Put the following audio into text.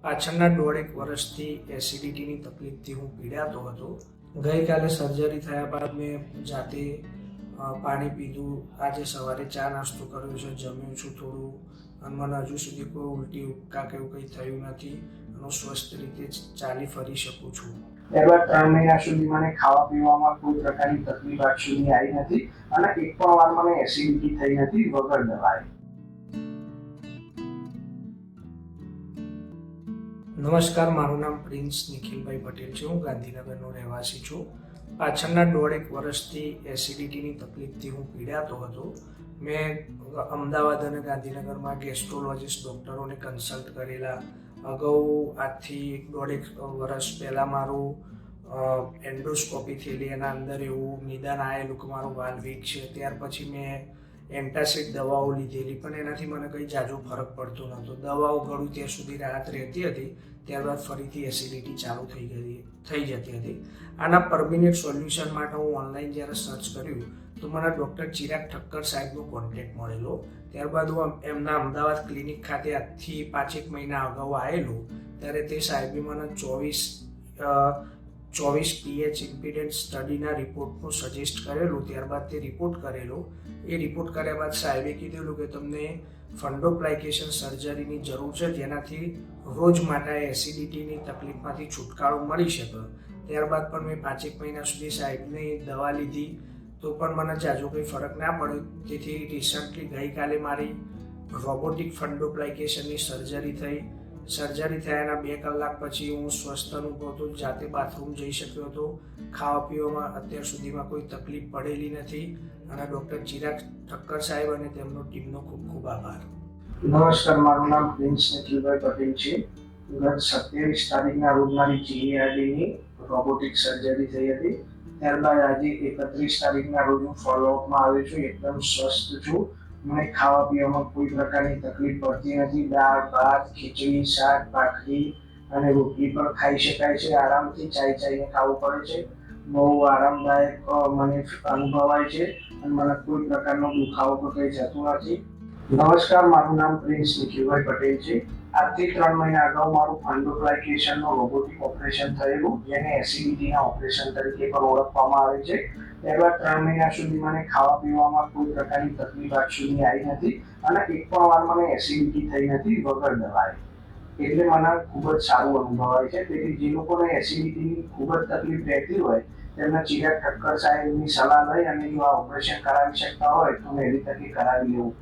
પાછળના દોઢેક વર્ષથી એસિડિટીની તકલીફથી હું પીડાતો હતો. ગઈકાલે સર્જરી થયા બાદ મેં જાતે પાણી પીધું, આજે સવારે ચા નાસ્તો કર્યો છે, જમ્યું છું થોડું, અને મને હજુ સુધી કોઈ ઉલટી ઉપકા કે એવું કંઈ થયું નથી. હું સ્વસ્થ રીતે ચાલી ફરી શકું છું. ત્યારબાદ 3 મહિના સુધી મને ખાવા પીવામાં કોઈ પ્રકારની તકલીફ આજ સુધી આવી નથી અને એક પણ વાર મને એસિડિટી થઈ નથી વગર દવાએ. નમસ્કાર, મારું નામ પ્રિન્સ નિખિલભાઈ પટેલ છે. હું ગાંધીનગરનો રહેવાસી છું. પાછળના દોઢેક વર્ષથી એસિડિટીની તકલીફથી હું પીડાતો હતો. મેં અમદાવાદ અને ગાંધીનગરમાં ગેસ્ટ્રોલોજીસ્ટ ડૉક્ટરોને કન્સલ્ટ કરેલા. અગાઉ આજથી 1.5 વર્ષ પહેલાં મારું એન્ડોસ્કોપી થયેલી, એના અંદર એવું નિદાન આવેલું કે મારો વાલ વીક છે. ત્યાર પછી મેં એન્ટાસિડ દવાઓ લીધેલી, પણ એનાથી મને કંઈ ઝાઝો ફરક પડતો નહોતો. દવાઓ ગળું ત્યાં સુધી રાહત રહેતી હતી, ત્યારબાદ ફરીથી એસિડિટી ચાલુ થઈ જતી હતી. આના પરમિનન્ટ સોલ્યુશન માટે હું ઓનલાઈન જ્યારે સર્ચ કર્યું તો મને ડૉક્ટર ચિરાગ ઠક્કર સાહેબનો કોન્ટેક્ટ મળેલો. ત્યારબાદ હું એમના અમદાવાદ ક્લિનિક ખાતે આજથી 5-1 મહિના અગાઉ આવેલું, ત્યારે તે સાહેબે મને 24 pH ઇમ્પિડન્સ સ્ટડીના રિપોર્ટનું સજેસ્ટ કરેલું. ત્યારબાદ તે રિપોર્ટ કરેલો. એ રિપોર્ટ કર્યા બાદ સાહેબે કીધેલું કે તમને ફંડોપ્લાઇકેશન સર્જરીની જરૂર છે, જેનાથી રોજ માટે એસિડિટીની તકલીફમાંથી છુટકારો મળી શકે. ત્યારબાદ પણ મેં 5-1 મહિના સુધી સાહેબની દવા લીધી તો પણ મને ઝાઝો કંઈ ફરક ના પડ્યો. તેથી રિસન્ટલી ગઈકાલે મારી રોબોટિક ફંડોપ્લાઇકેશનની સર્જરી થઈ. સર્જરી થયાના 2 કલાક પછી હું સ્વસ્થ અનુભવતો, જાતે બાથરૂમ જઈ શક્યો હતો. ખાવા પીવામાં અત્યાર સુધીમાં કોઈ તકલીફ પડેલી નથી. અને ડૉક્ટર ચિરાગ ઠક્કર સાહેબ અને તેમનો ટીમનો ખૂબ ખૂબ આભાર. નમસ્કાર, મારું નામ પ્રિન્સ નિખિલભાઈ પટેલ છે. ગત 27 તારીખના રોજ મારી GERDની રોબોટિક સર્જરી થઈ હતી. ત્યારબાદ આજે 31 તારીખના રોજ હું ફોલોઅપમાં આવ્યો છું. એકદમ સ્વસ્થ છું. મને ખાવા પીવામાં કોઈ પ્રકારની તકલીફ પડતી નથી. દાળ, ભાત, ખીચડી, શાક, ભાખરી અને રોટલી પણ ખાઈ શકાય છે. આરામથી ચાઈને ખાવું પડે છે. બહુ આરામદાયક મને અનુભવાય છે અને મને કોઈ પ્રકારનો દુખાવો કે કંઈ જતું નથી. નમસ્કાર, મારું નામ પ્રિન્સ નિખિલભાઈ પટેલ છે. આજથી 3 મહિના અગાઉ મારું ફંડોપ્લાઇકેશનનું રોબોટિક ઓપરેશન થયેલું, જેને એસિડિટીના ઓપરેશન તરીકે પણ ઓળખવામાં આવે છે. ત્યારબાદ 3 મહિના સુધી મને ખાવા પીવામાં કોઈ પ્રકારની તકલીફ આજ સુધી આવી નથી અને એક પણ વાર મને એસિડિટી થઈ નથી વગર દવાએ. એટલે મને ખૂબ જ સારું અનુભવાય છે. તેથી જે લોકોને એસિડિટીની ખૂબ જ તકલીફ રહેતી હોય તેમને ચિરાગ ઠક્કર સાહેબની સલાહ લઈ અને જો આ ઓપરેશન કરાવી શકતા હોય તો વહેલી તકે કરાવી લેવું.